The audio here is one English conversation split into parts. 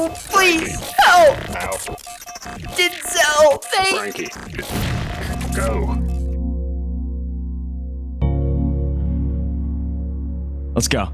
No, please, help! Ow. Denzel, Frankie, go. Let's go.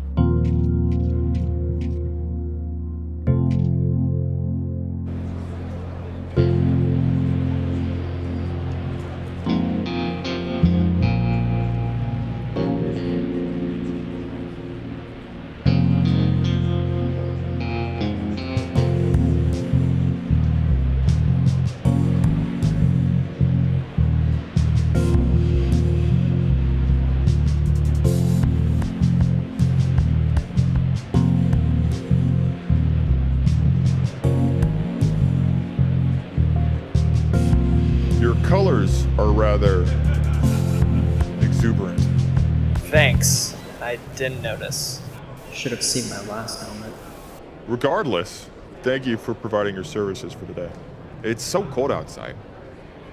Your colors are rather exuberant. Thanks. I didn't notice. Should have seen my last helmet. Regardless, thank you for providing your services for the day. It's so cold outside.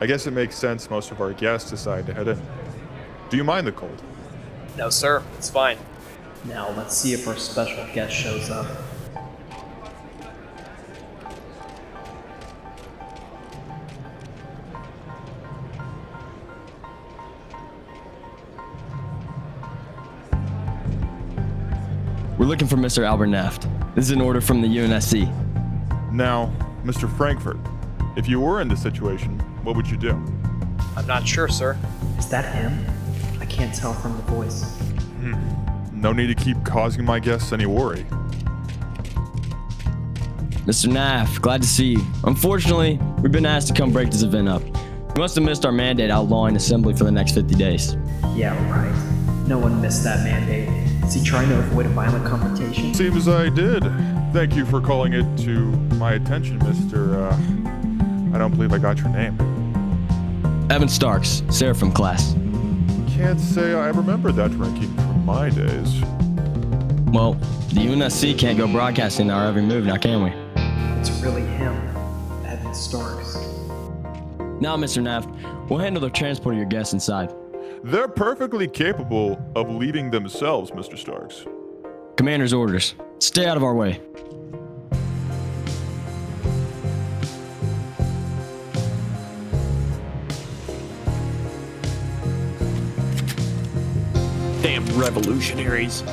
I guess it makes sense most of our guests decide to head in. Do you mind the cold? No, sir. It's fine. Now let's see if our special guest shows up. We're looking for Mr. Albert Naft. This is an order from the UNSC. Now, Mr. Frankfurt, if you were in this situation, what would you do? I'm not sure, sir. Is that him? I can't tell from the voice. No need to keep causing my guests any worry. Mr. Naft, glad to see you. Unfortunately, we've been asked to come break this event up. You must have missed our mandate outlawing assembly for the next 50 days. Yeah, right. No one missed that mandate. Is he trying to avoid a violent confrontation? Seems I did. Thank you for calling it to my attention, Mr. I don't believe I got your name. Evan Starks, Seraphim class. Can't say I remember that ranking from my days. Well, the UNSC can't go broadcasting our every move now, can we? It's really him, Evan Starks. Now, Mr. Naft, we'll handle the transport of your guests inside. They're perfectly capable of leaving themselves, Mr. Starks. Commander's orders. Stay out of our way. Damn revolutionaries.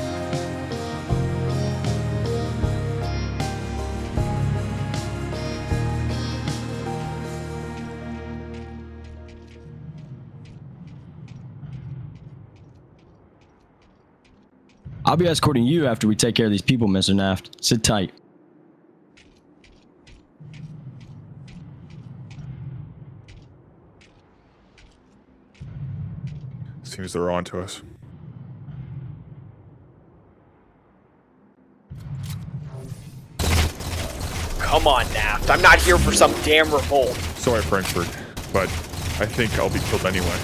I'll be escorting you after we take care of these people, Mr. Naft. Sit tight. Seems they're on to us. Come on, Naft. I'm not here for some damn revolt. Sorry, Frankfurt, but I think I'll be killed anyway.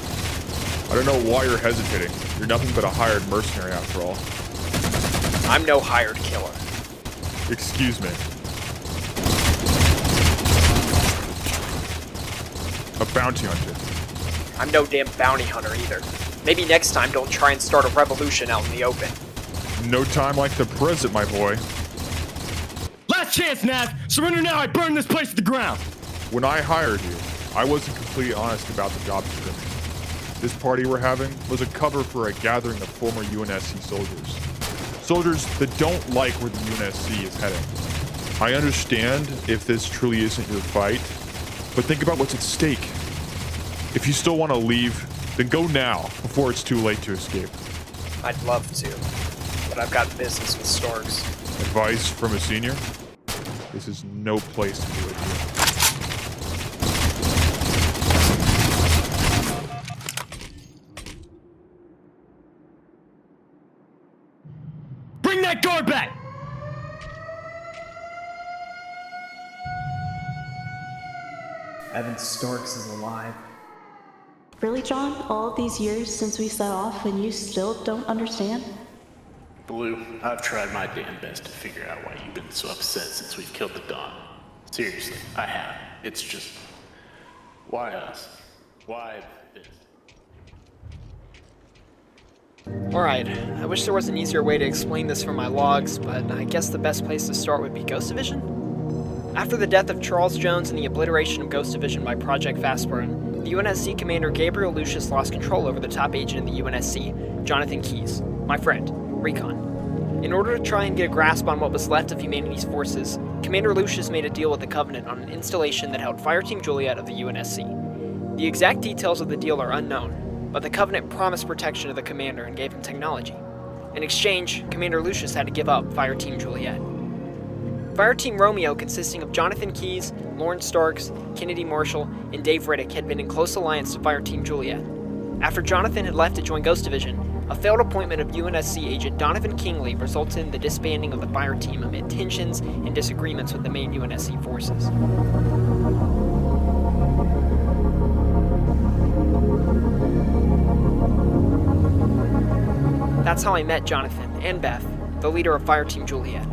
I don't know why you're hesitating. You're nothing but a hired mercenary after all. I'm no hired killer. Excuse me. A bounty hunter. I'm no damn bounty hunter either. Maybe next time don't try and start a revolution out in the open. No time like the present, my boy. Last chance, Naft! Surrender now, I burn this place to the ground! When I hired you, I wasn't completely honest about the job description. This party we're having was a cover for a gathering of former UNSC soldiers. Soldiers that don't like where the UNSC is heading. I understand if this truly isn't your fight, but think about what's at stake. If you still want to leave, then go now, before it's too late to escape. I'd love to, but I've got business with Starks. Advice from a senior? This is no place to do it here. Bring that guard back! Evan Starks is alive. Really, John? All of these years since we set off and you still don't understand? Blue, I've tried my damn best to figure out why you've been so upset since we've killed the Dawn. Seriously, I have. It's just... why us? Why this? Alright, I wish there was an easier way to explain this from my logs, but I guess the best place to start would be Ghost Division? After the death of Charles Jones and the obliteration of Ghost Division by Project Fastburn, the UNSC commander Gabriel Lucius lost control over the top agent in the UNSC, Jonathan Keyes, my friend, Recon. In order to try and get a grasp on what was left of humanity's forces, Commander Lucius made a deal with the Covenant on an installation that held Fireteam Juliet of the UNSC. The exact details of the deal are unknown, but the Covenant promised protection to the commander and gave him technology. In exchange, Commander Lucius had to give up Fireteam Juliet. Fireteam Romeo, consisting of Jonathan Keyes, Lawrence Starks, Kennedy Marshall, and Dave Riddick, had been in close alliance to Fireteam Juliet. After Jonathan had left to join Ghost Division, a failed appointment of UNSC agent Donovan Kingley resulted in the disbanding of the Fireteam amid tensions and disagreements with the main UNSC forces. That's how I met Jonathan and Beth, the leader of Fireteam Juliet.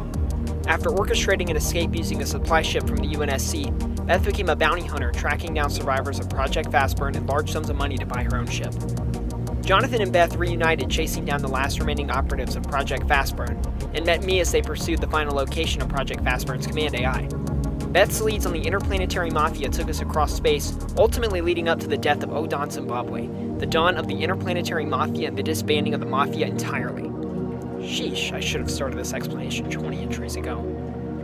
After orchestrating an escape using a supply ship from the UNSC, Beth became a bounty hunter tracking down survivors of Project Fastburn and large sums of money to buy her own ship. Jonathan and Beth reunited chasing down the last remaining operatives of Project Fastburn, and met me as they pursued the final location of Project Fastburn's command AI. Beth's leads on the interplanetary mafia took us across space, ultimately leading up to the death of Odon Zimbabwe, the dawn of the interplanetary mafia and the disbanding of the mafia entirely. Sheesh, I should have started this explanation 20 entries ago.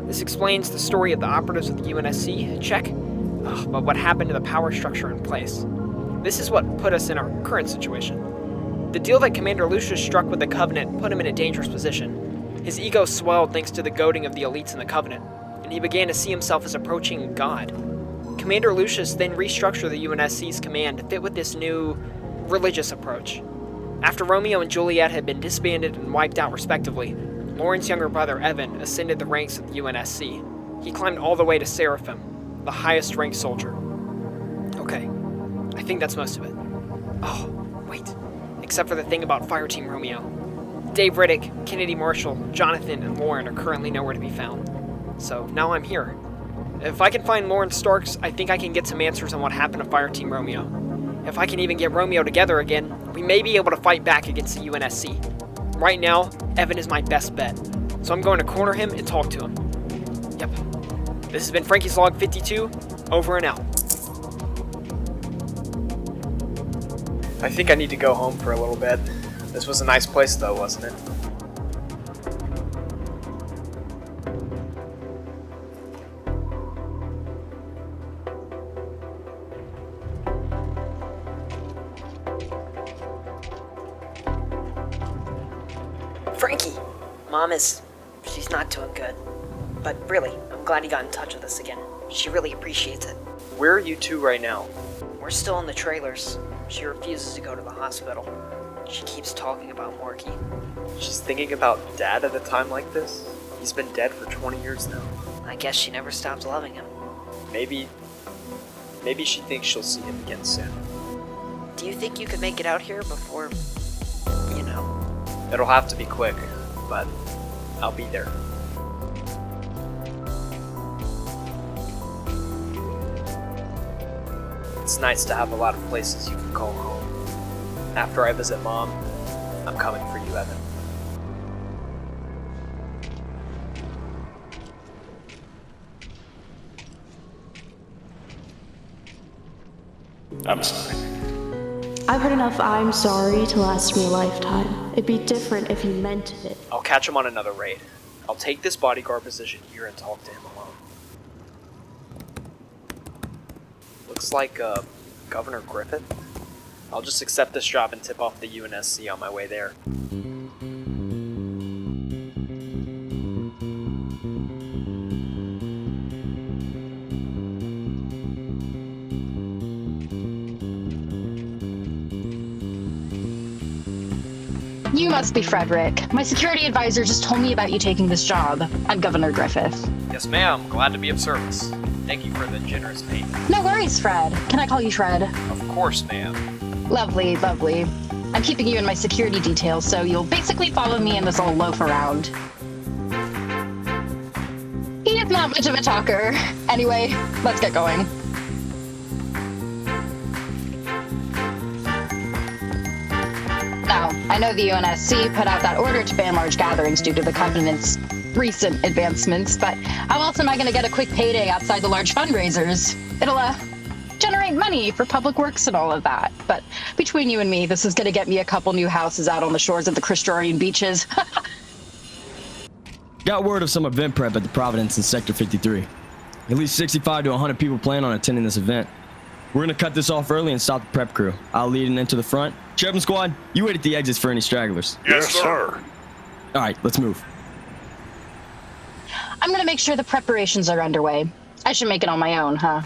This explains the story of the operatives of the UNSC, check. But what happened to the power structure in place? This is what put us in our current situation. The deal that Commander Lucius struck with the Covenant put him in a dangerous position. His ego swelled thanks to the goading of the elites in the Covenant, and he began to see himself as approaching God. Commander Lucius then restructured the UNSC's command to fit with this new religious approach. After Romeo and Juliet had been disbanded and wiped out respectively, Lauren's younger brother Evan ascended the ranks of the UNSC. He climbed all the way to Seraphim, the highest ranked soldier. Okay, I think that's most of it. Oh, wait, except for the thing about Fireteam Romeo. Dave Riddick, Kennedy Marshall, Jonathan, and Lauren are currently nowhere to be found. So now I'm here. If I can find Lawrence Starks, I think I can get some answers on what happened to Fireteam Romeo. If I can even get Romeo together again, we may be able to fight back against the UNSC. Right now, Evan is my best bet, so I'm going to corner him and talk to him. Yep. This has been Frankie's Log 52, over and out. I think I need to go home for a little bit. This was a nice place though, wasn't it? Frankie! Mom she's not doing good. But really, I'm glad he got in touch with us again. She really appreciates it. Where are you two right now? We're still in the trailers. She refuses to go to the hospital. She keeps talking about Morky. She's thinking about Dad at a time like this? He's been dead for 20 years now. I guess she never stops loving him. Maybe she thinks she'll see him again soon. Do you think you could make it out here before, you know? It'll have to be quick, but I'll be there. It's nice to have a lot of places you can call home. After I visit Mom, I'm coming for you, Evan. I'm sorry. I've heard enough I'm sorry to last me a lifetime. It'd be different if you meant it. I'll catch him on another raid. I'll take this bodyguard position here and talk to him alone. Looks like, Governor Griffith? I'll just accept this job and tip off the UNSC on my way there. You must be Frederick. My security advisor just told me about you taking this job. I'm Governor Griffith. Yes, ma'am. Glad to be of service. Thank you for the generous payment. No worries, Fred. Can I call you Fred? Of course, ma'am. Lovely, lovely. I'm keeping you in my security details, so you'll basically follow me in this old loaf around. He is not much of a talker. Anyway, let's get going. Now, I know the UNSC put out that order to ban large gatherings due to the Covenant's recent advancements, but how else am I going to get a quick payday outside the large fundraisers? It'll, generate money for public works and all of that. But between you and me, this is going to get me a couple new houses out on the shores of the Christorian beaches. Got word of some event prep at the Providence in Sector 53. At least 65 to 100 people plan on attending this event. We're going to cut this off early and stop the prep crew. I'll lead it into the front. Sheriff's Squad, you wait at the exits for any stragglers. Yes, sir. All right, let's move. I'm going to make sure the preparations are underway. I should make it on my own, huh?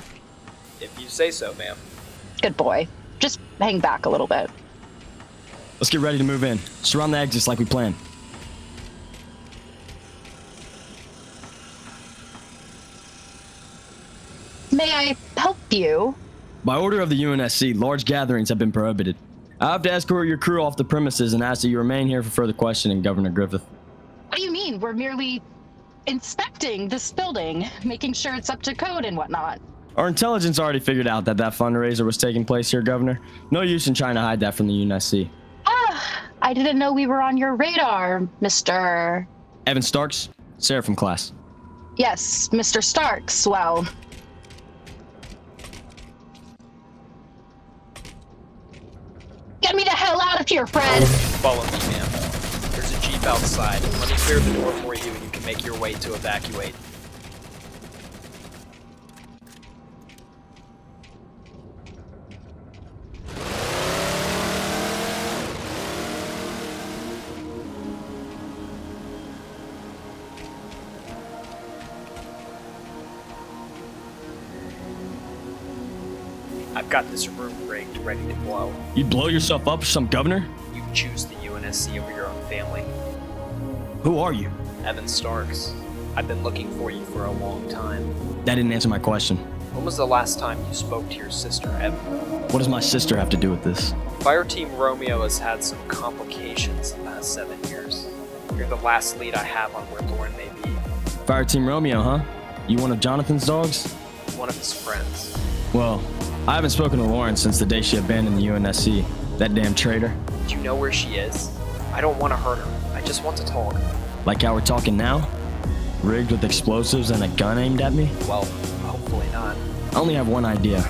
If you say so, ma'am. Good boy. Just hang back a little bit. Let's get ready to move in. Surround the exits like we planned. May I help you? By order of the UNSC, large gatherings have been prohibited. I have to escort your crew off the premises and ask that you remain here for further questioning, Governor Griffith. What do you mean? We're merely inspecting this building, making sure it's up to code and whatnot. Our intelligence already figured out that fundraiser was taking place here, Governor. No use in trying to hide that from the UNSC. I didn't know we were on your radar, Mr. Evan Starks, Seraphim class. Yes, Mr. Starks. Well, get me the hell out of here, Fred! Follow me, ma'am. There's a Jeep outside. Let me clear the door for you and you can make your way to evacuate. I've got this room rigged, ready to blow. You'd blow yourself up for some governor? You choose the UNSC over your own family. Who are you? Evan Starks. I've been looking for you for a long time. That didn't answer my question. When was the last time you spoke to your sister, Evan? What does my sister have to do with this? Fireteam Romeo has had some complications the past 7 years. You're the last lead I have on where Lauren may be. Fireteam Romeo, huh? You one of Jonathan's dogs? One of his friends. Well, I haven't spoken to Lauren since the day she abandoned the UNSC. That damn traitor. Do you know where she is? I don't want to hurt her. I just want to talk. Like how we're talking now? Rigged with explosives and a gun aimed at me? Well, hopefully not. I only have one idea.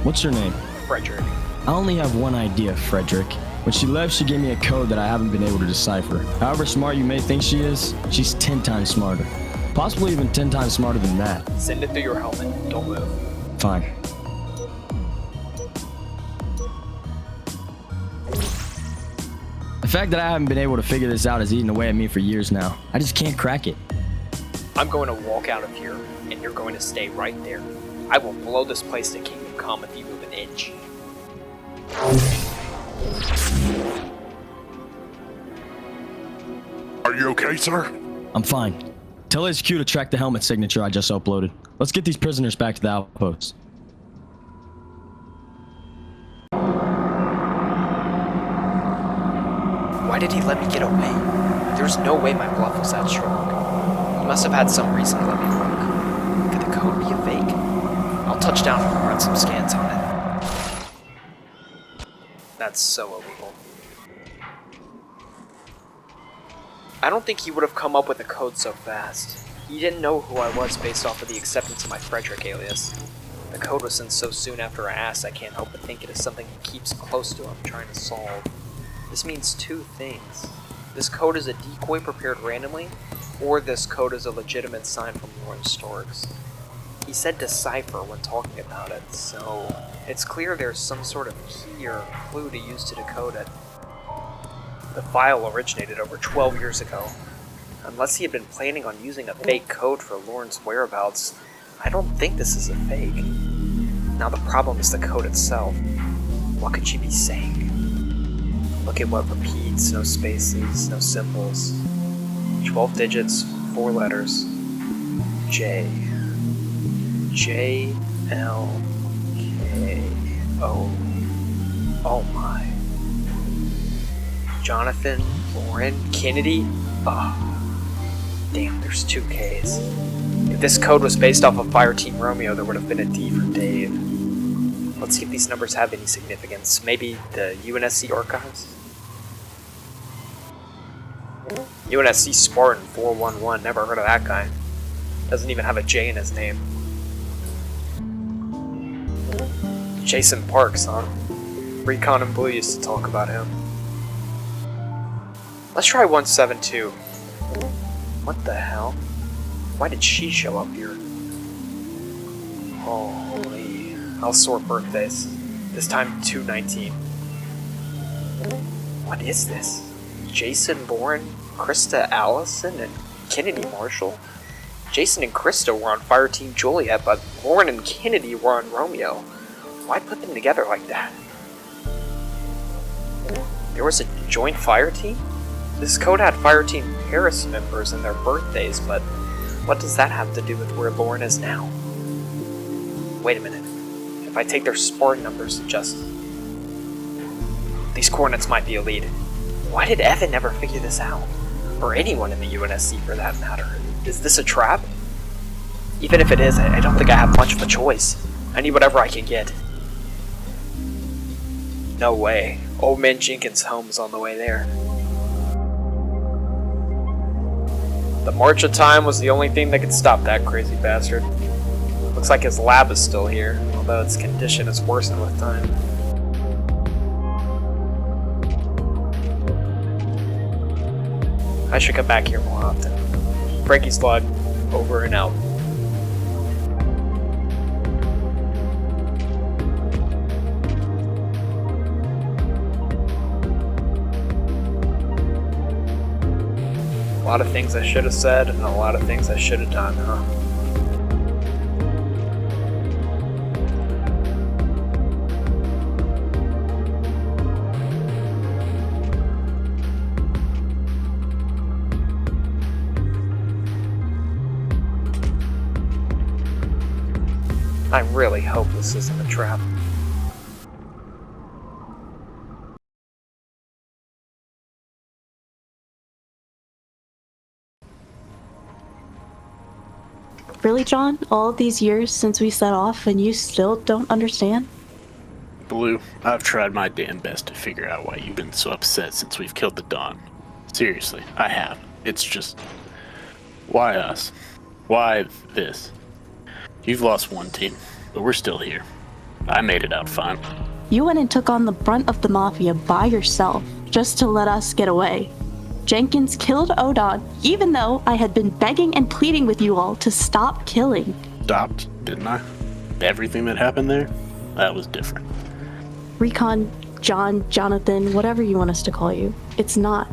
What's your name? Frederick. I only have one idea, Frederick. When she left, she gave me a code that I haven't been able to decipher. However smart you may think she is, she's 10 times smarter. Possibly even 10 times smarter than that. Send it through your helmet. Don't move. Fine. The fact that I haven't been able to figure this out is eating away at me for years now. I just can't crack it. I'm going to walk out of here, and you're going to stay right there. I will blow this place to kingdom come if you move an inch. Are you okay, sir? I'm fine. Tell HQ to track the helmet signature I just uploaded. Let's get these prisoners back to the outpost. Why did he let me get away? There's no way my bluff was that strong. He must have had some reason to let me look. Could the code be a fake? I'll touch down and run some scans on it. That's so illegal. I don't think he would have come up with a code so fast. He didn't know who I was based off of the acceptance of my Frederick alias. The code was sent so soon after I asked, I can't help but think it is something he keeps close to him trying to solve. This means two things. This code is a decoy prepared randomly, or this code is a legitimate sign from Lauren Starks. He said decipher when talking about it, so it's clear there's some sort of key or clue to use to decode it. The file originated over 12 years ago. Unless he had been planning on using a fake code for Lauren's whereabouts, I don't think this is a fake. Now the problem is the code itself. What could she be saying? Look at what repeats, no spaces, no symbols. 12 digits, 4 letters. J. J. L. K. O. Oh my. Jonathan, Lauren, Kennedy? Oh. Damn, there's 2 Ks. If this code was based off of Fireteam Romeo, there would have been a D for Dave. Let's see if these numbers have any significance. Maybe the UNSC archives? UNSC Spartan 411, never heard of that guy. Doesn't even have a J in his name. Jason Parks, huh? Recon and Blue used to talk about him. Let's try 172. What the hell? Why did she show up here? Holy. I'll sort birthdays. This time 219. What is this? Jason Bourne, Krista Allison, and Kennedy Marshall? Jason and Krista were on Fireteam Juliet, but Bourne and Kennedy were on Romeo. Why put them together like that? There was a joint fire team? This code had Fireteam Paris members and their birthdays, but what does that have to do with where Lauren is now? Wait a minute. If I take their Spartan numbers and just... These coordinates might be a lead. Why did Evan never figure this out? Or anyone in the UNSC for that matter. Is this a trap? Even if it is, I don't think I have much of a choice. I need whatever I can get. No way. Old man Jenkins' home is on the way there. The March of Time was the only thing that could stop that crazy bastard. Looks like his lab is still here, although its condition has worsened with time. I should come back here more often. Frankie's Log, over and out. A lot of things I should have said, and a lot of things I should have done, huh? I really hope this isn't a trap. Really, John? All of these years since we set off and you still don't understand? Blue, I've tried my damn best to figure out why you've been so upset since we've killed the Dawn. Seriously, I have. It's just... Why us? Why this? You've lost one team, but we're still here. I made it out fine. You went and took on the brunt of the Mafia by yourself, just to let us get away. Jenkins killed Odon, even though I had been begging and pleading with you all to stop killing. Stopped, didn't I? Everything that happened there? That was different. Recon, John, Jonathan, whatever you want us to call you, it's not.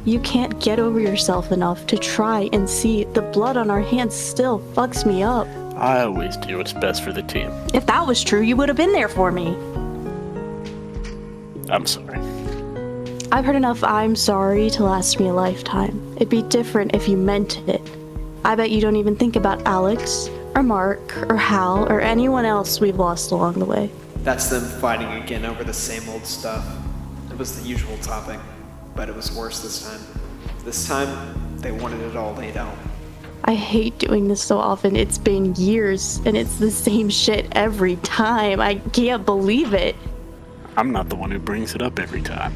You can't get over yourself enough to try and see the blood on our hands still fucks me up. I always do what's best for the team. If that was true, you would have been there for me. I'm sorry. I've heard enough I'm sorry to last me a lifetime. It'd be different if you meant it. I bet you don't even think about Alex, or Mark, or Hal, or anyone else we've lost along the way. That's them fighting again over the same old stuff. It was the usual topic, but it was worse this time. This time, they wanted it all laid out. I hate doing this so often. It's been years, and it's the same shit every time. I can't believe it. I'm not the one who brings it up every time.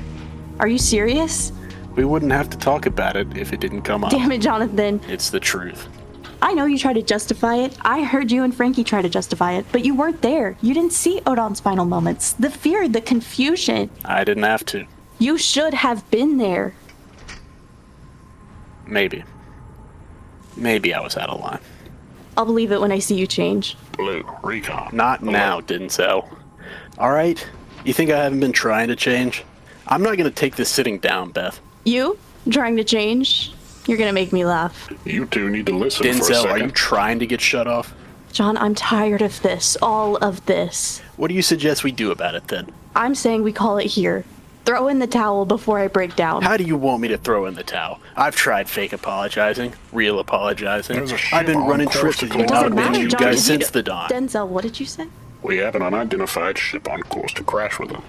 Are you serious? We wouldn't have to talk about it if it didn't come up. Damn it, Jonathan. It's the truth. I know you try to justify it. I heard you and Frankie try to justify it, but you weren't there. You didn't see Odon's final moments. The fear, the confusion. I didn't have to. You should have been there. Maybe. Maybe I was out of line. I'll believe it when I see you change. Blue, recon. Not now, Denzel. Alright? You think I haven't been trying to change? I'm not gonna take this sitting down, Beth. You? Trying to change? You're gonna make me laugh. You two need to listen for a Denzel, second. are you trying to get shut off? John, I'm tired of this. All of this. What do you suggest we do about it then? I'm saying we call it here. Throw in the towel before I break down. How do you want me to throw in the towel? I've tried fake apologizing, real apologizing. There's a ship I've been on running course trips to with you collide without with mentioning you you. guys since the dawn. Denzel, what did you say? We have an unidentified ship on course to crash with them.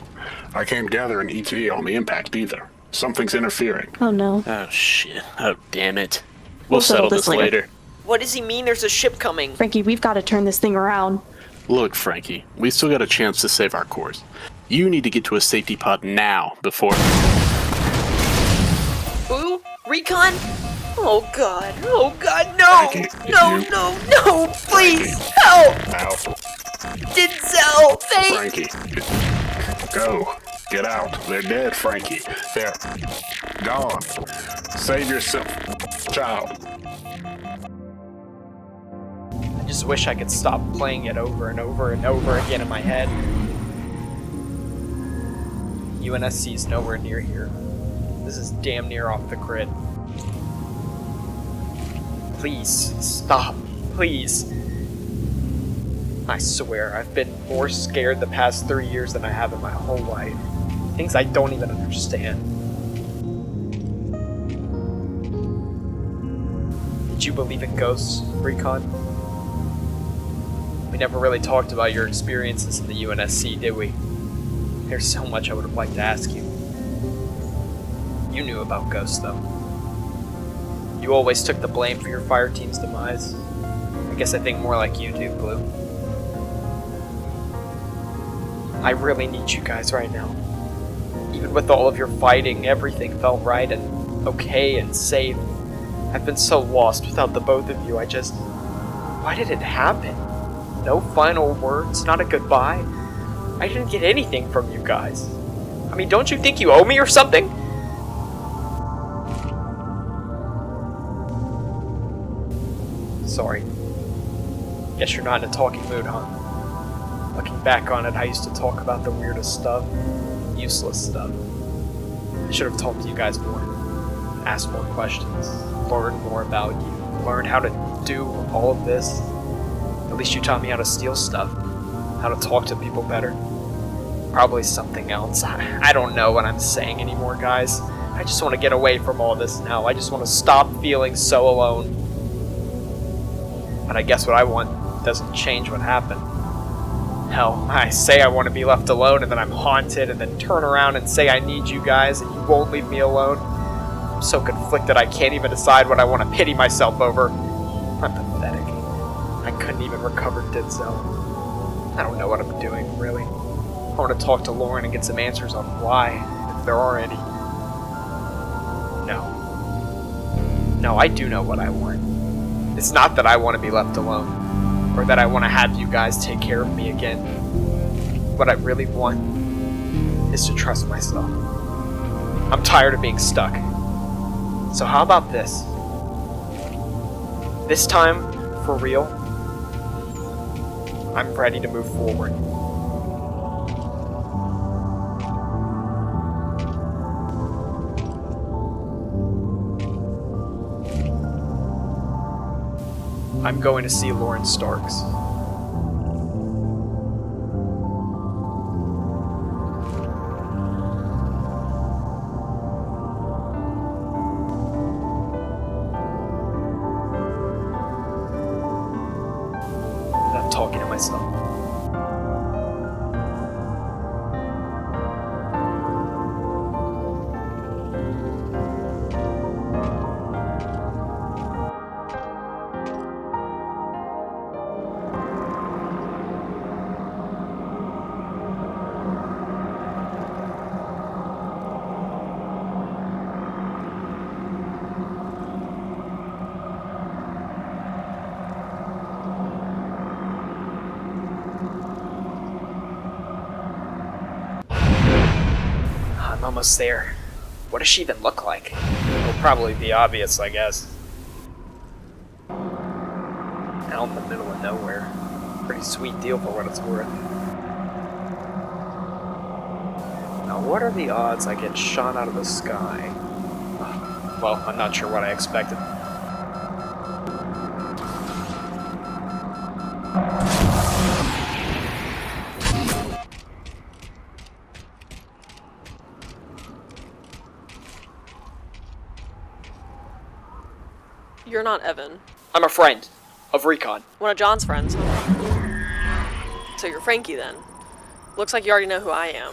I can't gather an ETA on the impact either. Something's interfering. Oh no. Oh shit. Oh damn it. We'll settle this later. What does he mean there's a ship coming? Frankie, we've got to turn this thing around. Look, Frankie, we still got a chance to save our course. You need to get to a safety pod now before... Blue? Recon? Oh god, no! Frankie, No, you- no, no, please, help! Out. Denzel, thank Frankie. Go. Get out. They're dead, Frankie. They're gone. Save yourself, child. I just wish I could stop playing it over and over and over again in my head. UNSC is nowhere near here. This is damn near off the grid. Please, stop. Please. I swear, I've been more scared the past 3 years than I have in my whole life. Things I don't even understand. Did you believe in ghosts, Recon? We never really talked about your experiences in the UNSC, did we? There's so much I would have liked to ask you. You knew about ghosts, though. You always took the blame for your fire team's demise. I guess I think more like you do, Blue. I really need you guys right now. Even with all of your fighting, everything felt right and okay and safe. I've been so lost without the both of you. Why did it happen? No final words, not a goodbye. I didn't get anything from you guys. I mean, don't you think you owe me or something? Sorry. Guess you're not in a talking mood, huh? Looking back on it, I used to talk about the weirdest stuff. Useless stuff. I should have talked to you guys more. Asked more questions. Learned more about you. Learned how to do all of this. At least you taught me how to steal stuff. How to talk to people better. Probably something else. I don't know what I'm saying anymore, guys. I just want to get away from all this now. I just want to stop feeling so alone. But I guess what I want doesn't change what happened. Hell, I say I want to be left alone and then I'm haunted and then turn around and say I need you guys and you won't leave me alone. I'm so conflicted I can't even decide what I want to pity myself over. I'm pathetic. I couldn't even recover Denzel. I don't know what I'm doing, really. I want to talk to Lauren and get some answers on why, if there are any. No, I do know what I want. It's not that I want to be left alone. Or that I want to have you guys take care of me again. What I really want is to trust myself. I'm tired of being stuck. So how about this? This time, for real, I'm ready to move forward. I'm going to see Lauren Starks. And I'm talking to myself. I'm almost there. What does she even look like? It'll probably be obvious, I guess. Out in the middle of nowhere. Pretty sweet deal for what it's worth. Now, what are the odds I get shot out of the sky? Well, I'm not sure what I expected. You're not Evan. I'm a friend of Recon. One of John's friends, huh? So you're Frankie then. Looks like you already know who I am.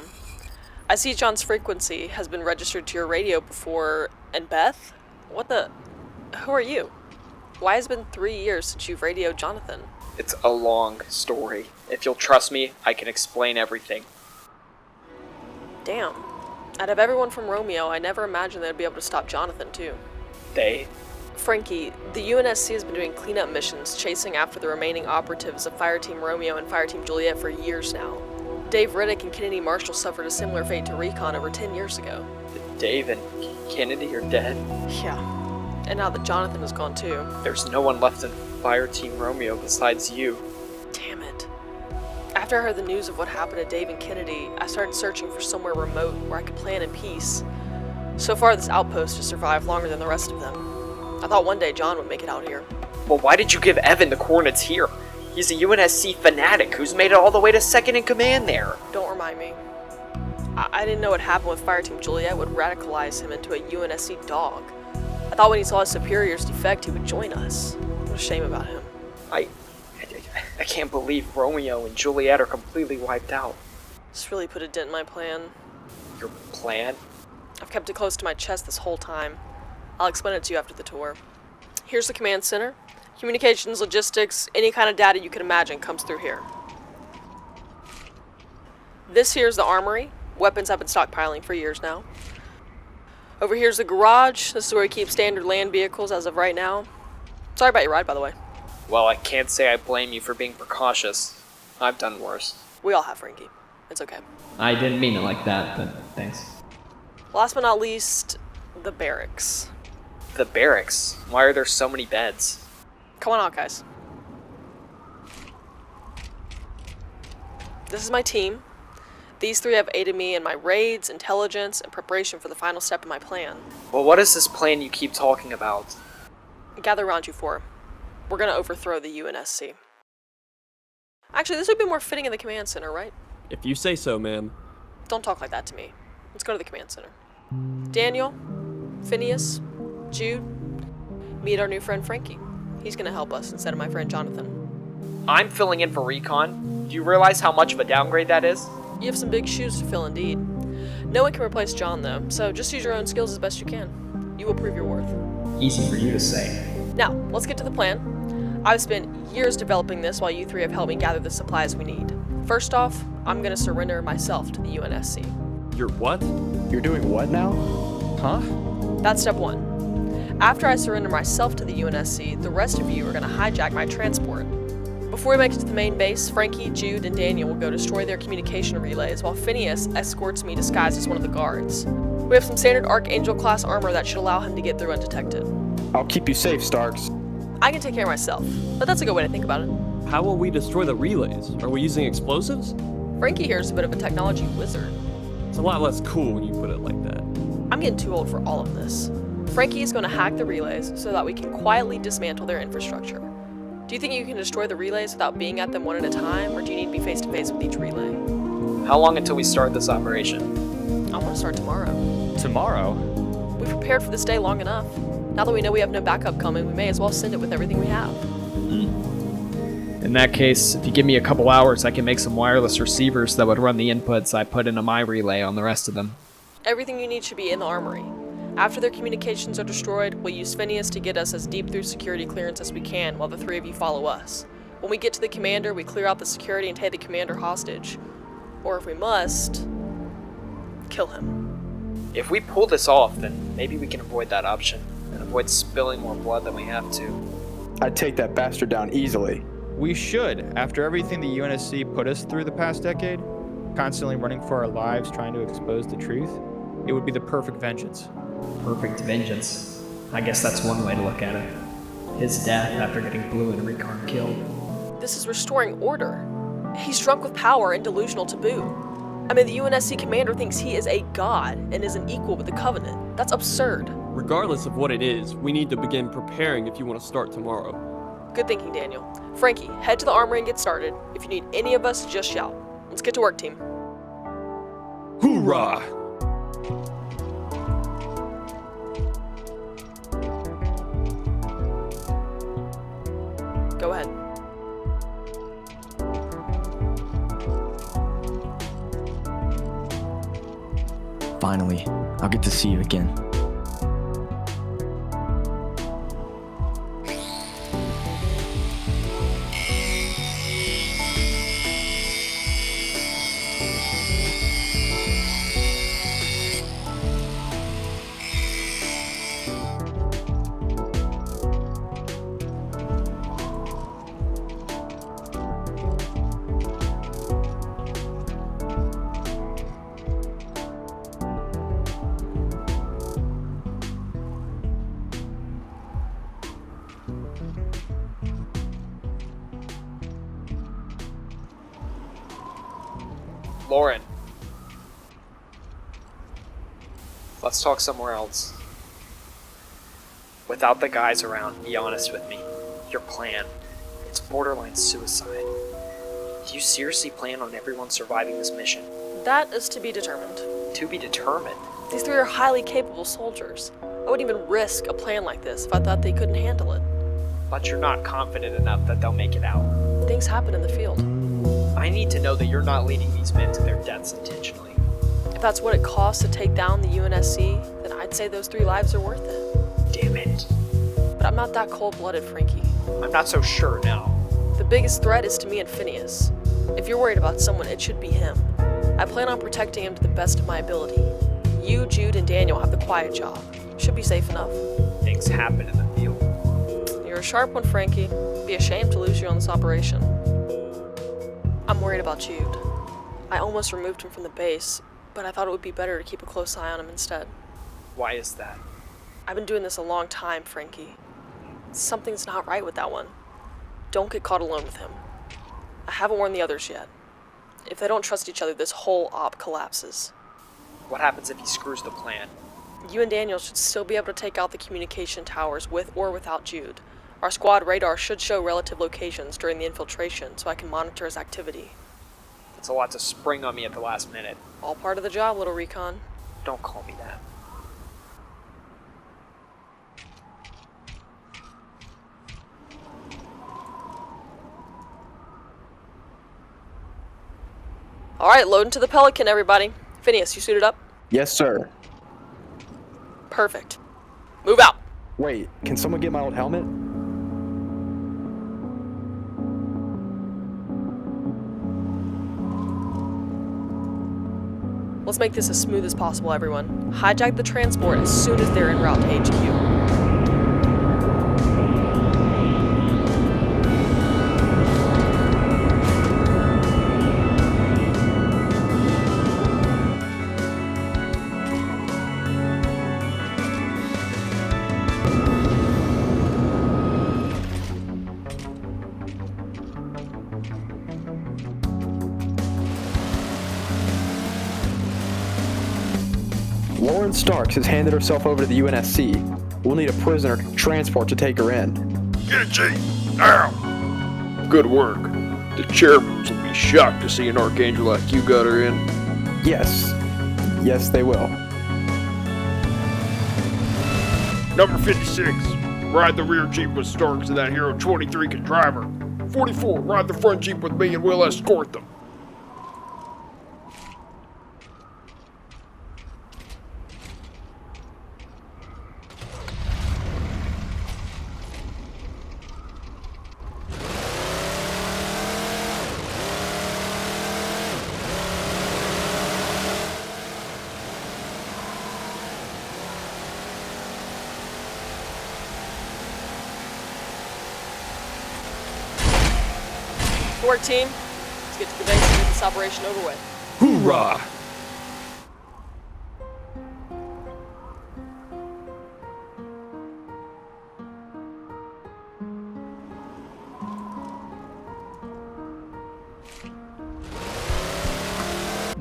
I see John's frequency has been registered to your radio before. And Beth? What the? Who are you? Why has it been 3 years since you've radioed Jonathan? It's a long story. If you'll trust me, I can explain everything. Damn. Out of everyone from Romeo, I never imagined they'd be able to stop Jonathan, too. They? Frankie, the UNSC has been doing cleanup missions chasing after the remaining operatives of Fireteam Romeo and Fireteam Juliet for years now. Dave Riddick and Kennedy Marshall suffered a similar fate to Recon over 10 years ago. Dave and Kennedy are dead? Yeah. And now that Jonathan is gone too. There's no one left in Fireteam Romeo besides you. Damn it. After I heard the news of what happened to Dave and Kennedy, I started searching for somewhere remote where I could plan in peace. So far, this outpost has survived longer than the rest of them. I thought one day John would make it out here. Well, why did you give Evan the coordinates here? He's a UNSC fanatic who's made it all the way to second in command there. Don't remind me. I didn't know what happened with Fireteam Juliet would radicalize him into a UNSC dog. I thought when he saw his superiors defect, he would join us. What a shame about him. I can't believe Romeo and Juliet are completely wiped out. This really put a dent in my plan. Your plan? I've kept it close to my chest this whole time. I'll explain it to you after the tour. Here's the command center. Communications, logistics, any kind of data you can imagine comes through here. This here's the armory. Weapons have been stockpiling for years now. Over here's the garage. This is where we keep standard land vehicles as of right now. Sorry about your ride, by the way. Well, I can't say I blame you for being precautious. I've done worse. We all have, Frankie. It's okay. I didn't mean it like that, but thanks. Last but not least, the barracks. The barracks? Why are there so many beds? Come on out, guys. This is my team. These three have aided me in my raids, intelligence, and preparation for the final step in my plan. Well, what is this plan you keep talking about? Gather around you four. We're gonna overthrow the UNSC. Actually, this would be more fitting in the command center, right? If you say so, ma'am. Don't talk like that to me. Let's go to the command center. Daniel, Phineas, Jude, meet our new friend Frankie. He's gonna help us instead of my friend Jonathan. I'm filling in for Recon. Do you realize how much of a downgrade that is? You have some big shoes to fill indeed. No one can replace John though, so just use your own skills as best you can. You will prove your worth. Easy for you to say. Now, let's get to the plan. I've spent years developing this while you three have helped me gather the supplies we need. First off, I'm gonna surrender myself to the UNSC. You're what? You're doing what now? Huh? That's step one. After I surrender myself to the UNSC, the rest of you are gonna hijack my transport. Before we make it to the main base, Frankie, Jude, and Daniel will go destroy their communication relays while Phineas escorts me disguised as one of the guards. We have some standard Archangel-class armor that should allow him to get through undetected. I'll keep you safe, Starks. I can take care of myself, but that's a good way to think about it. How will we destroy the relays? Are we using explosives? Frankie here is a bit of a technology wizard. It's a lot less cool when you put it like that. I'm getting too old for all of this. Frankie is going to hack the relays so that we can quietly dismantle their infrastructure. Do you think you can destroy the relays without being at them one at a time, or do you need to be face-to-face with each relay? How long until we start this operation? I want to start tomorrow. Tomorrow? We've prepared for this day long enough. Now that we know we have no backup coming, we may as well send it with everything we have. In that case, if you give me a couple hours, I can make some wireless receivers that would run the inputs I put into my relay on the rest of them. Everything you need should be in the armory. After their communications are destroyed, we'll use Phineas to get us as deep through security clearance as we can while the three of you follow us. When we get to the commander, we clear out the security and take the commander hostage. Or if we must, kill him. If we pull this off, then maybe we can avoid that option and avoid spilling more blood than we have to. I'd take that bastard down easily. We should, after everything the UNSC put us through the past decade, constantly running for our lives trying to expose the truth, it would be the perfect vengeance. Perfect vengeance. I guess that's one way to look at it. His death after getting Blue and Recon killed. This is restoring order. He's drunk with power and delusional to boot. I mean, the UNSC commander thinks he is a god and is an equal with the Covenant. That's absurd. Regardless of what it is, we need to begin preparing if you want to start tomorrow. Good thinking, Daniel. Frankie, head to the armory and get started. If you need any of us, just shout. Let's get to work, team. Hoorah! Go ahead. Finally, I'll get to see you again. Lauren. Let's talk somewhere else. Without the guys around, be honest with me. Your plan, it's borderline suicide. Do you seriously plan on everyone surviving this mission? That is to be determined. To be determined. These three are highly capable soldiers. I wouldn't even risk a plan like this if I thought they couldn't handle it. But you're not confident enough that they'll make it out. Things happen in the field. I need to know that you're not leading these men to their deaths intentionally. If that's what it costs to take down the UNSC, then I'd say those 3 lives are worth it. Damn it. But I'm not that cold-blooded, Frankie. I'm not so sure now. The biggest threat is to me and Phineas. If you're worried about someone, it should be him. I plan on protecting him to the best of my ability. You, Jude, and Daniel have the quiet job. Should be safe enough. Things happen in the field. You're a sharp one, Frankie. Be ashamed to lose you on this operation. I'm worried about Jude. I almost removed him from the base, but I thought it would be better to keep a close eye on him instead. Why is that? I've been doing this a long time, Frankie. Something's not right with that one. Don't get caught alone with him. I haven't warned the others yet. If they don't trust each other, this whole op collapses. What happens if he screws the plan? You and Daniel should still be able to take out the communication towers with or without Jude. Our squad radar should show relative locations during the infiltration, so I can monitor his activity. It's a lot to spring on me at the last minute. All part of the job, little recon. Don't call me that. Alright, load into the Pelican, everybody. Phineas, you suited up? Yes, sir. Perfect. Move out! Wait, can someone get my old helmet? Let's make this as smooth as possible, everyone. Hijack the transport as soon as they're en route to HQ. Lauren Starks has handed herself over to the UNSC. We'll need a prisoner transport to take her in. Get it, G! Now! Good work. The chairmans will be shocked to see an archangel like you got her in. Yes. Yes, they will. Number 56, ride the rear Jeep with Starks and that Hero 23 can drive her. 44, ride the front Jeep with me and we'll escort them. Good work, team. Let's get to the base and get this operation over with. Hoorah!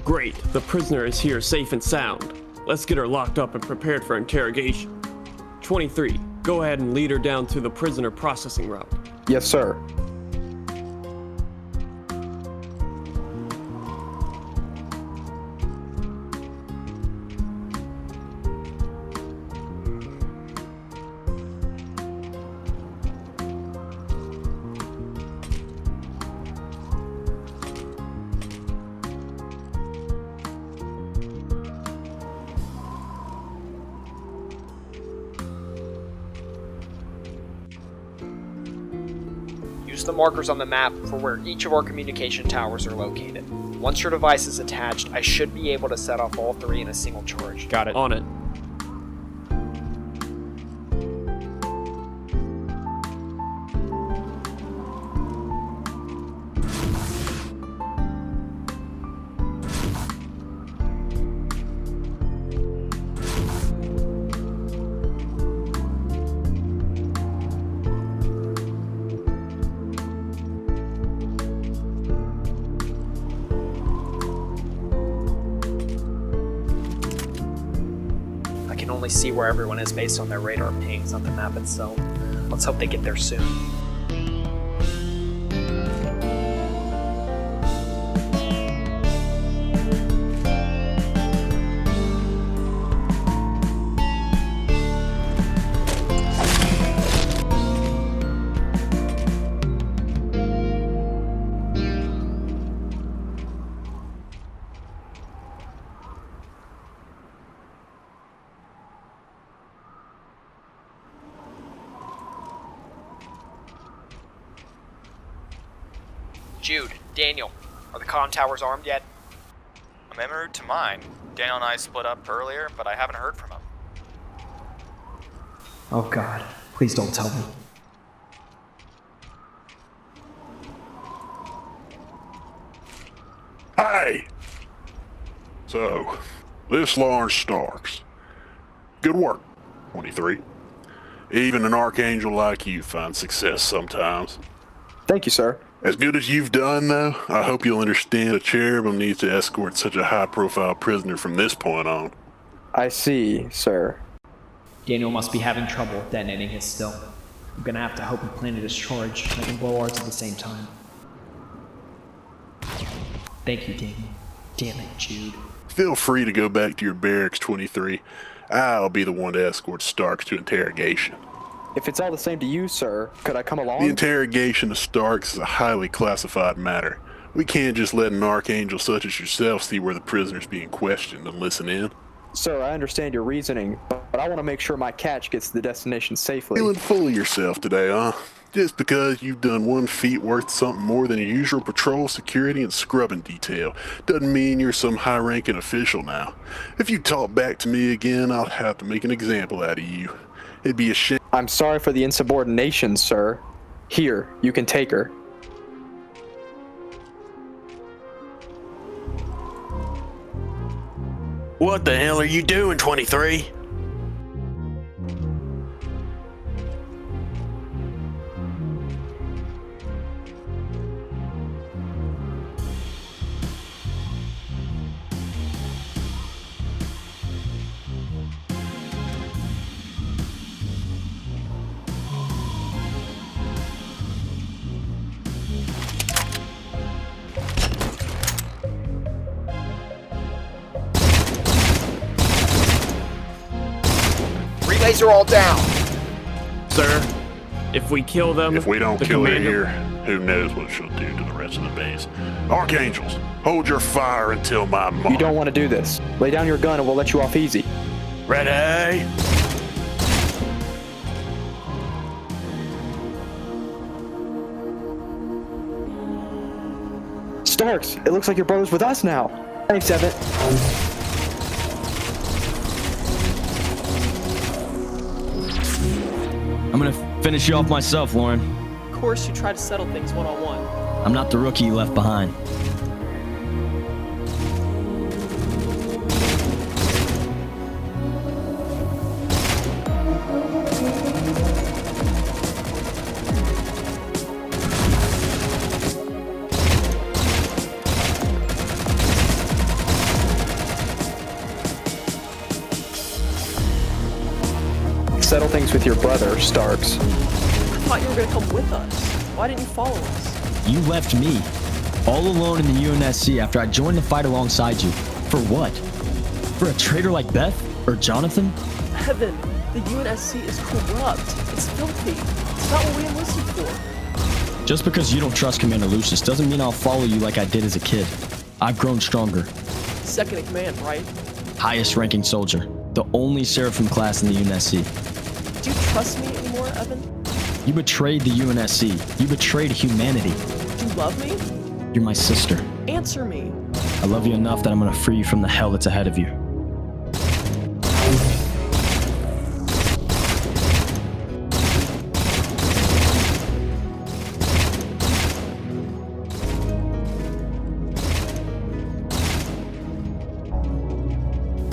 Great, the prisoner is here safe and sound. Let's get her locked up and prepared for interrogation. 23, go ahead and lead her down to the prisoner processing route. Yes, sir. Use the markers on the map for where each of our communication towers are located. Once your device is attached, I should be able to set off all 3 in a single charge. Got it. On it. only see where everyone is based on their radar pings on the map itself. Let's hope they get there soon. Jude, Daniel, are the comm towers armed yet? I'm en route to mine. Daniel and I split up earlier, but I haven't heard from him. Oh God, please don't tell me. Hey! So, this Lawrence Starks. Good work, 23. Even an archangel like you finds success sometimes. Thank you, sir. As good as you've done, though, I hope you'll understand a cherubim needs to escort such a high-profile prisoner from this point on. I see, sir. Daniel must be having trouble detonating his still. I'm gonna have to hope he planted his charge. I can blow ours at the same time. Thank you, Daniel. Damn it, Jude. Feel free to go back to your barracks, 23. I'll be the one to escort Starks to interrogation. If it's all the same to you, sir, could I come along? The interrogation of Starks is a highly classified matter. We can't just let an archangel such as yourself see where the prisoner's being questioned and listen in. Sir, I understand your reasoning, but I want to make sure my catch gets to the destination safely. Feeling full of yourself today, huh? Just because you've done one feat worth something more than your usual patrol, security, and scrubbing detail doesn't mean you're some high-ranking official now. If you talk back to me again, I'll have to make an example out of you. It'd be a shame. I'm sorry for the insubordination, sir. Here, you can take her. What the hell are you doing, 23? Relays are all down. Sir, if we kill them, If we don't the kill her commando- here, who knows what she'll do to the rest of the base. Archangels, hold your fire until my mark. You don't want to do this. Lay down your gun and we'll let you off easy. Ready? Starks, it looks like your brother's with us now. Thanks, Evan. I'm gonna finish you off myself, Lauren. Of course, you try to settle things one-on-one. I'm not the rookie you left behind. Settle things with your brother, Starks. I thought you were gonna come with us. Why didn't you follow us? You left me all alone in the UNSC after I joined the fight alongside you. For what? For a traitor like Beth or Jonathan? Evan, the UNSC is corrupt. It's filthy. It's not what we enlisted for. Just because you don't trust Commander Lucius doesn't mean I'll follow you like I did as a kid. I've grown stronger. Second in command, right? Highest ranking soldier. The only Seraphim class in the UNSC. Do you trust me anymore, Evan? You betrayed the UNSC. You betrayed humanity. Do you love me? You're my sister. Answer me. I love you enough that I'm gonna free you from the hell that's ahead of you.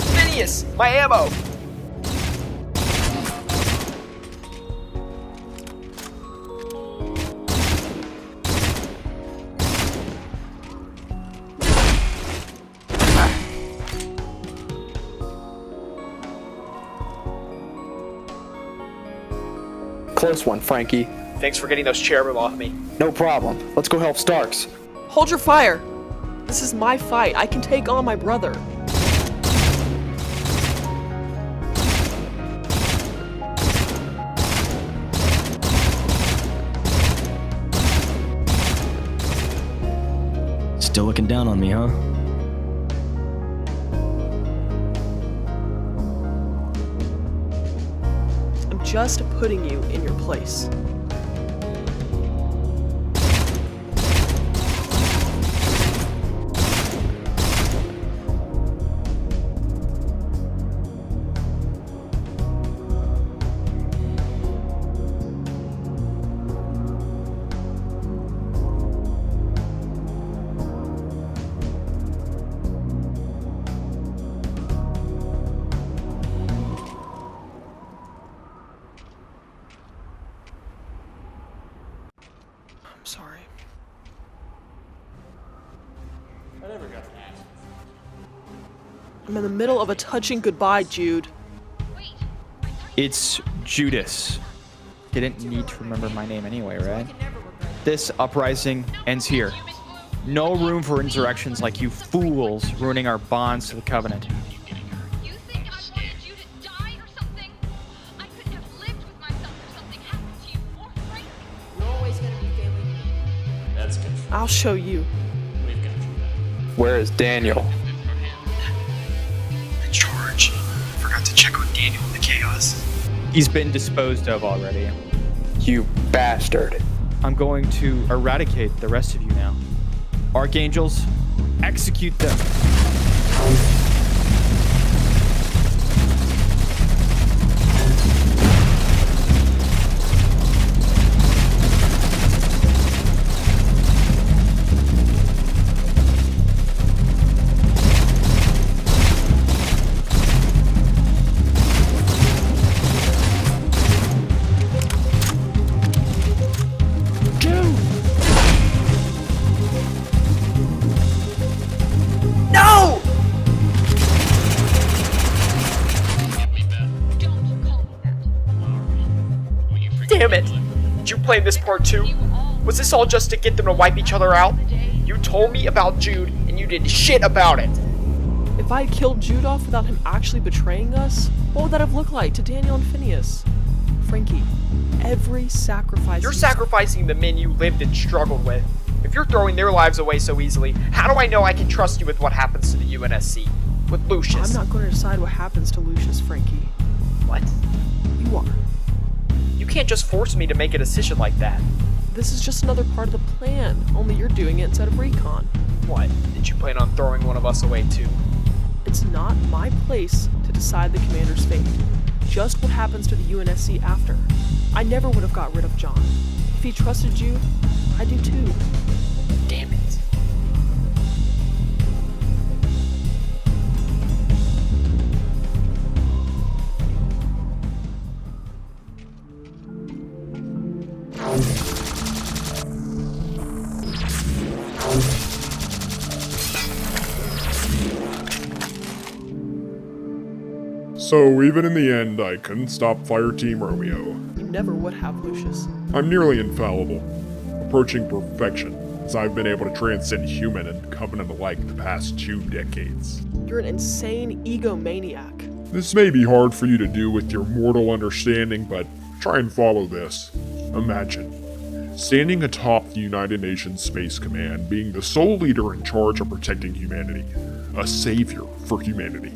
Phineas, my ammo! close one, Frankie. Thanks for getting those chairmen off me. No problem. Let's go help Starks. Hold your fire! This is my fight. I can take on my brother. Still looking down on me, huh? I'm just putting you in your place. Sorry. I never got to ask. I'm in the middle of a touching goodbye, Jude. It's Judas. You didn't need to remember my name anyway, right? This uprising ends here. No room for insurrections like you fools ruining our bonds to the Covenant. I'll show you. Where is Daniel? George, forgot to check on Daniel in the chaos. He's been disposed of already. You bastard. I'm going to eradicate the rest of you now. Archangels, execute them. No! Damn it! Did you plan this part too? Was this all just to get them to wipe each other out? You told me about Jude, and you did shit about it! If I had killed Jude off without him actually betraying us, what would that have looked like to Daniel and Phineas? Frankie, every sacrifice... You're sacrificing the men you lived and struggled with. If you're throwing their lives away so easily, how do I know I can trust you with what happens to the UNSC? With Lucius? I'm not going to decide what happens to Lucius, Frankie. What? You are. You can't just force me to make a decision like that. This is just another part of the plan, only you're doing it instead of Recon. What? Did you plan on throwing one of us away too? It's not my place to decide the commander's fate. Just what happens to the UNSC after. I never would have got rid of John. If he trusted you, I do too. Damn it. So even in the end, I couldn't stop Fireteam Romeo. You never would have, Lucius. I'm nearly infallible, approaching perfection, as I've been able to transcend human and Covenant alike the past 2 decades. You're an insane egomaniac. This may be hard for you to do with your mortal understanding, but try and follow this. Imagine standing atop the United Nations Space Command, being the sole leader in charge of protecting humanity, a savior for humanity.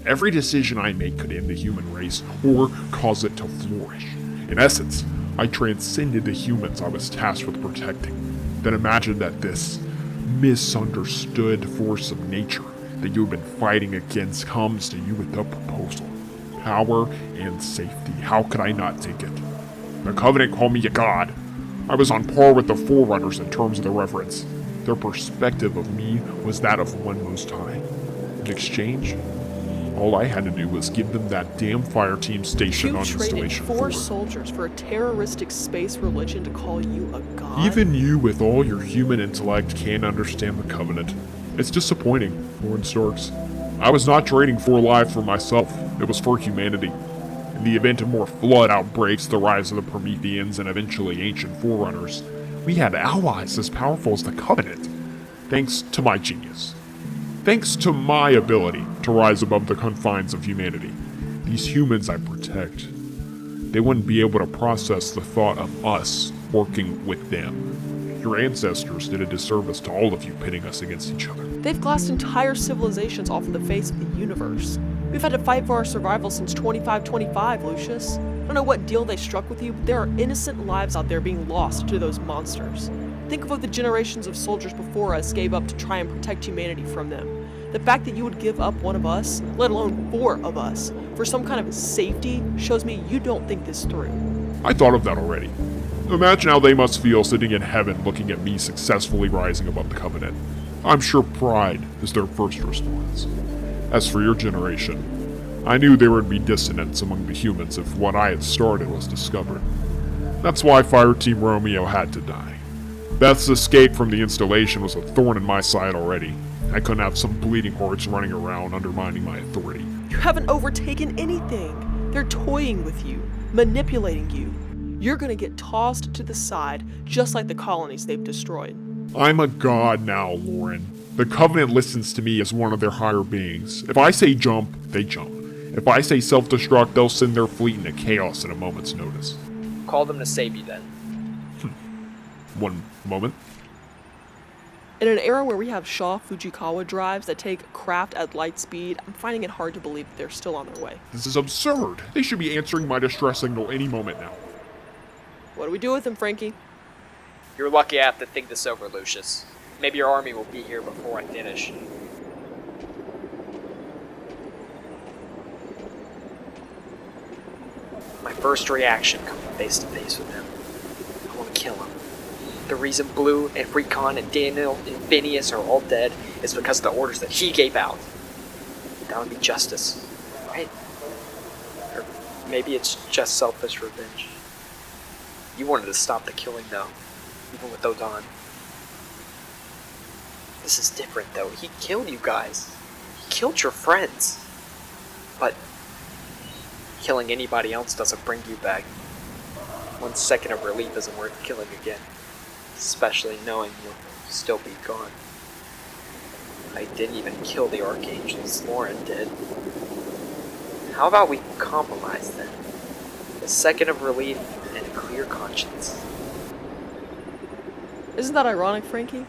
Every decision I make could end the human race or cause it to flourish. In essence, I transcended the humans I was tasked with protecting. Then imagine that this misunderstood force of nature that you've been fighting against comes to you with a proposal. Power and safety. How could I not take it? The Covenant called me a god. I was on par with the Forerunners in terms of their reverence. Their perspective of me was that of one Most High. In exchange, all I had to do was give them that damn Fireteam station on You traded Installation 4 soldiers for a terroristic space religion to call you a god? Even you, with all your human intellect, can't understand the Covenant. It's disappointing, Lord Starks. I was not trading 4 lives for myself. It was for humanity. In the event of more flood outbreaks, the rise of the Prometheans, and eventually ancient Forerunners, we had allies as powerful as the Covenant. Thanks to my genius. Thanks to my ability to rise above the confines of humanity. These humans I protect, they wouldn't be able to process the thought of us working with them. Your ancestors did a disservice to all of you, pitting us against each other. They've glassed entire civilizations off of the face of the universe. We've had to fight for our survival since 2525, Lucius. I don't know what deal they struck with you, but there are innocent lives out there being lost to those monsters. Think of what the generations of soldiers before us gave up to try and protect humanity from them. The fact that you would give up one of us, let alone 4 of us, for some kind of safety shows me you don't think this through. I thought of that already. Imagine how they must feel sitting in heaven looking at me successfully rising above the Covenant. I'm sure pride is their first response. As for your generation, I knew there would be dissonance among the humans if what I had started was discovered. That's why Fireteam Romeo had to die. Beth's escape from the installation was a thorn in my side already. I couldn't have some bleeding hordes running around undermining my authority. You haven't overtaken anything. They're toying with you, manipulating you. You're gonna get tossed to the side, just like the colonies they've destroyed. I'm a god now, Lauren. The Covenant listens to me as one of their higher beings. If I say jump, they jump. If I say self-destruct, they'll send their fleet into chaos at a moment's notice. Call them to save you then. One moment. In an era where we have Shaw Fujikawa drives that take craft at light speed, I'm finding it hard to believe that they're still on their way. This is absurd. They should be answering my distress signal any moment now. What do we do with them, Frankie? You're lucky I have to think this over, Lucius. Maybe your army will be here before I finish. My first reaction coming face to face with him. I want to kill him. The reason Blue and Recon and Daniel and Phineas are all dead is because of the orders that he gave out. That would be justice, right? Or maybe it's just selfish revenge. You wanted to stop the killing though, even with Odon. This is different though. He killed you guys. He killed your friends. But killing anybody else doesn't bring you back. 1 second of relief isn't worth killing again. Especially knowing you'll still be gone. I didn't even kill the Archangels, Lauren did. How about we compromise then? A second of relief and a clear conscience. Isn't that ironic, Frankie?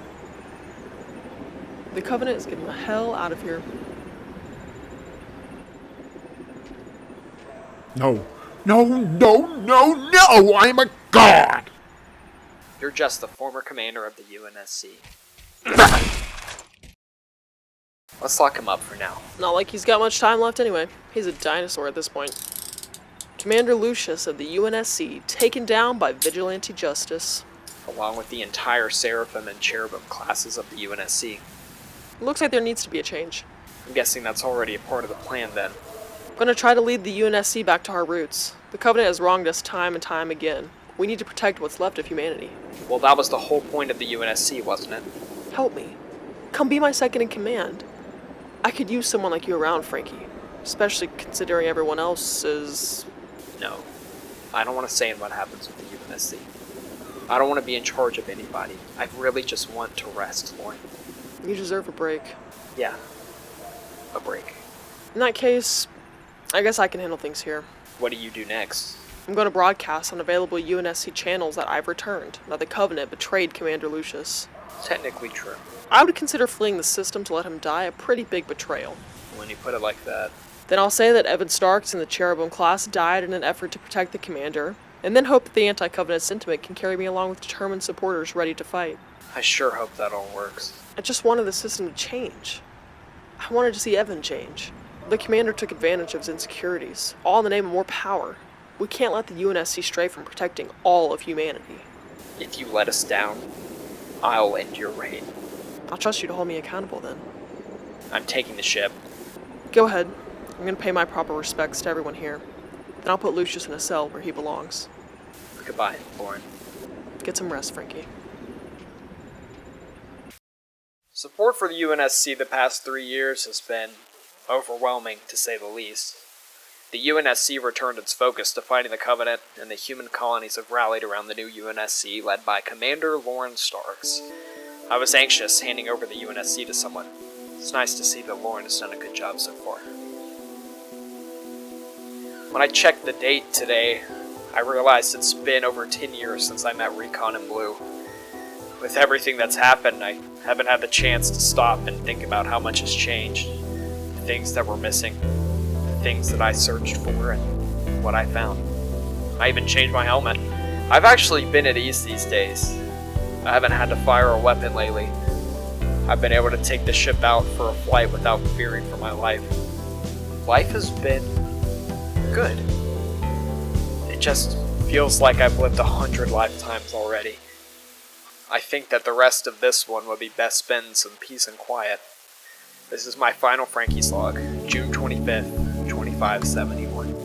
The Covenant is getting the hell out of here. No. No, no, no, no! I'm a god! You're just the former commander of the UNSC. Let's lock him up for now. Not like he's got much time left anyway. He's a dinosaur at this point. Commander Lucius of the UNSC, taken down by Vigilante Justice. Along with the entire Seraphim and Cherubim classes of the UNSC. Looks like there needs to be a change. I'm guessing that's already a part of the plan then. I'm gonna try to lead the UNSC back to our roots. The Covenant has wronged us time and time again. We need to protect what's left of humanity. Well, that was the whole point of the UNSC, wasn't it? Help me. Come be my second in command. I could use someone like you around, Frankie. Especially considering everyone else is... No. I don't want to say in what happens with the UNSC. I don't want to be in charge of anybody. I really just want to rest, Lauren. You deserve a break. Yeah. A break. In that case, I guess I can handle things here. What do you do next? I'm going to broadcast on available UNSC channels that I've returned, that the Covenant betrayed Commander Lucius. Technically true. I would consider fleeing the system to let him die a pretty big betrayal. When you put it like that. Then I'll say that Evan Starks in the Cherubim class died in an effort to protect the Commander, and then hope that the anti-Covenant sentiment can carry me along with determined supporters ready to fight. I sure hope that all works. I just wanted the system to change. I wanted to see Evan change. The Commander took advantage of his insecurities, all in the name of more power. We can't let the UNSC stray from protecting all of humanity. If you let us down, I'll end your reign. I'll trust you to hold me accountable then. I'm taking the ship. Go ahead. I'm gonna pay my proper respects to everyone here. Then I'll put Lucius in a cell where he belongs. Goodbye, Lauren. Get some rest, Frankie. Support for the UNSC the past 3 years has been overwhelming, to say the least. The UNSC returned its focus to fighting the Covenant, and the human colonies have rallied around the new UNSC led by Commander Lauren Starks. I was anxious handing over the UNSC to someone. It's nice to see that Lauren has done a good job so far. When I checked the date today, I realized it's been over 10 years since I met Recon in Blue. With everything that's happened, I haven't had the chance to stop and think about how much has changed, the things that were missing, the things that I searched for, and what I found. I even changed my helmet. I've actually been at ease these days. I haven't had to fire a weapon lately. I've been able to take the ship out for a flight without fearing for my life. Life has been good. It just feels like I've lived 100 lifetimes already. I think that the rest of this one would be best spent in some peace and quiet. This is my final Frankie's log, June 25th, 2571.